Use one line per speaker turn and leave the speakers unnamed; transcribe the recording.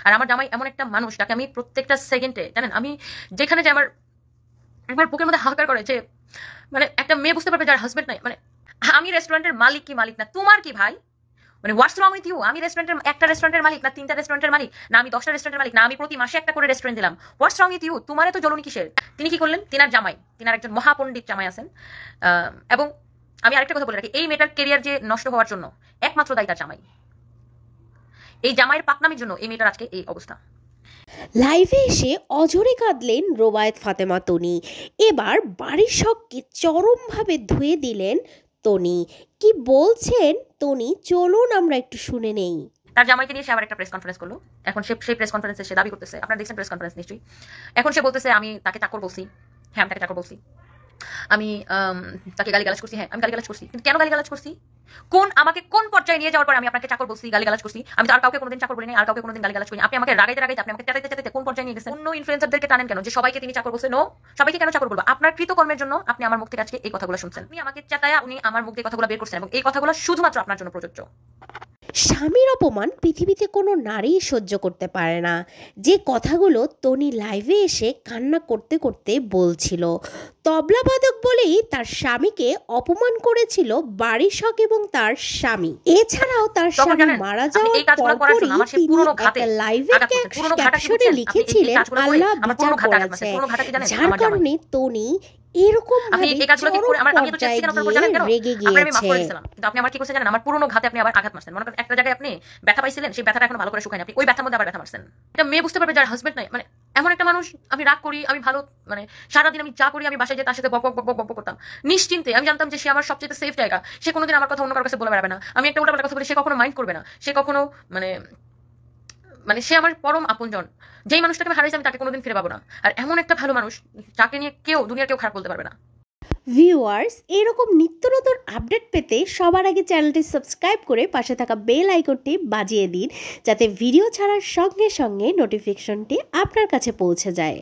আর আমার জামাই এমন একটা মানুষ যাকে আমি প্রত্যেকটা সেকেন্ডে, জানেন, আমি যেখানে যে আমার একবার বুকের মধ্যে হাহাকার করে যে মানে একটা মেয়ে বুঝতে পারবে যার হাজবেন্ড নাই। মানে আমি রেস্টুরেন্টের মালিক কি মালিক না, তোমার কি ভাই? মানে হোয়াটস রং উইথ ইউ? আমি একটা রেস্টুরেন্টের মালিক না 3টা রেস্টুরেন্টের মালিক, না আমি 10টা রেস্টুরেন্টের মালিক, না আমি প্রতি মাসে একটা করে রেস্টুরেন্ট দিলাম। হোয়াটস রং উইথ ইউ? তোমার তো জ্বলনি কিসের? তিনি কি করলেন? তিনার জামাই, তিনার একজন মহাপণ্ডিত জামাই আছেন। এবং আমি আরেকটা কথা বলে রাখি, এই মেয়েটার কেরিয়ার যে নষ্ট হওয়ার জন্য একমাত্র দায়ী তার জামাই। এই জামাইয়ের পাকনামির জন্য এই মেয়েটার আজকে এই অবস্থা।
লাইভে এসে অঝরে কাঁদলেন রোবায়েত ফাতেমা তনি। এবার বাড়ির শখকে চরমভাবে ধুয়ে দিলেন তনি। কি বলছেন তনি, চলুন আমরা একটু শুনে নেই।
তার জামাইকে নিয়ে সে আবার একটা প্রেস কনফারেন্স করলো। এখন সেই প্রেস কনফারেন্সে সে দাবি করতেছে, আপনারা দেখছেন প্রেস কনফারেন্স নিশ্চয়ই, এখন সে বলতেছে আমি তাকে চাকর বলছি। হ্যাঁ, আমি তাকে চাকর বলছি। আমি তাকে গালিগালাজ করছি। হ্যাঁ, আমি গালিগালাজ করছি। কিন্তু কেন গালিগালাজ করছি? আমাকে কোন পর্যায়ে নিয়ে যাওয়ার পর আমি আপনাকে চাকর বলছি, গালিগালাজ করছি? আমি তো আর কাউকে কোনোদিন চাকর বলি নাই, আর কাউকে কোনোদিন গালিগালাজ করিনি। আপনি আমাকে রাগাইতে আপনি আমাকে চাটাইতে কোন পর্যায়ে নিয়ে গেছেন? অন্য ইনফ্লুয়েন্সারদেরকে টানেন কেন যে সবাইকে তিনি চাকর বলছে? নো, সবাইকে কেন চাকর বলবো? আপনার কৃতকর্মের জন্য আপনি আমার মুখ থেকে আজকে এই কথাগুলো শুনছেন। আপনি আমাকে চাটায়া উনি আমার মুখ দিয়ে কথাগুলো বের করছেন, এবং এই কথাগুলো শুধুমাত্র আপনার জন্য প্রযোজ্য।
স্বামীর অপমান পৃথিবীতে কোনো নারী সহ্য করতে পারে না। যে কথাগুলো তনি লাইভে এসে কান্না করতে করতে বলছিল। তবলাবাদক বলেই তার স্বামীকে অপমান করেছিল বাড়ির শখ এবং তার স্বামী। এছাড়াও তার স্বামী মারা যাওয়ার পরপরই তিনি একটা লাইভে ক্যাপশনে লিখেছিলেন আল্লাহ বিচার করেছে, যার কারণে তনি এরকম রেগে গিয়েছে।
কিন্তু আপনি আমার কি করছেন জানেন? আমার পুরনো ঘাতে আপনি আবার আঘাত মারছেন। মনে করেন একটা জায়গায় আপনি ব্যথা পাইছিলেন, সেই ব্যথাটা এখন ভালো করে শুকায়নি, আপনি ওই ব্যথার মধ্যে আবার ব্যথা মারছেন। এটা মেয়ে বুঝতে পারবে যার হাজবেন্ড নাই। মানে এমন একটা মানুষ, আমি রাগ করি, আমি ভালো, মানে সারাদিন আমি যা করি, আমি বাসায় যে তার সাথে বক বক বক বক করতাম নিশ্চিন্তে। আমি জানতাম যে সে আমার সবচেয়ে সেফ জায়গা, সে কোনোদিন আমার কথা অন্য কারোর কাছে বলে বেড়াবে না। আমি একটা উল্টাপাল্টা কথা বলি, সে কখনো মাইন্ড করবে না, সে কখনো মানে সে আমার পরম আপনজন। যেই মানুষটাকে আমি হারাইছি আমি তাকে কোনোদিন ফিরে পাবো না। আর এমন একটা ভালো মানুষ যাকে নিয়ে দুনিয়ার কেউ খারাপ বলতে পারবে না।
ভিউয়ার্স, এরকম নিত্য নতুন আপডেট পেতে সবার আগে চ্যানেলটি সাবস্ক্রাইব করে পাশে থাকা বেল আইকনটি বাজিয়ে দিন, যাতে ভিডিও ছাড়ার সঙ্গে সঙ্গে নোটিফিকেশনটি আপনার কাছে পৌঁছে যায়।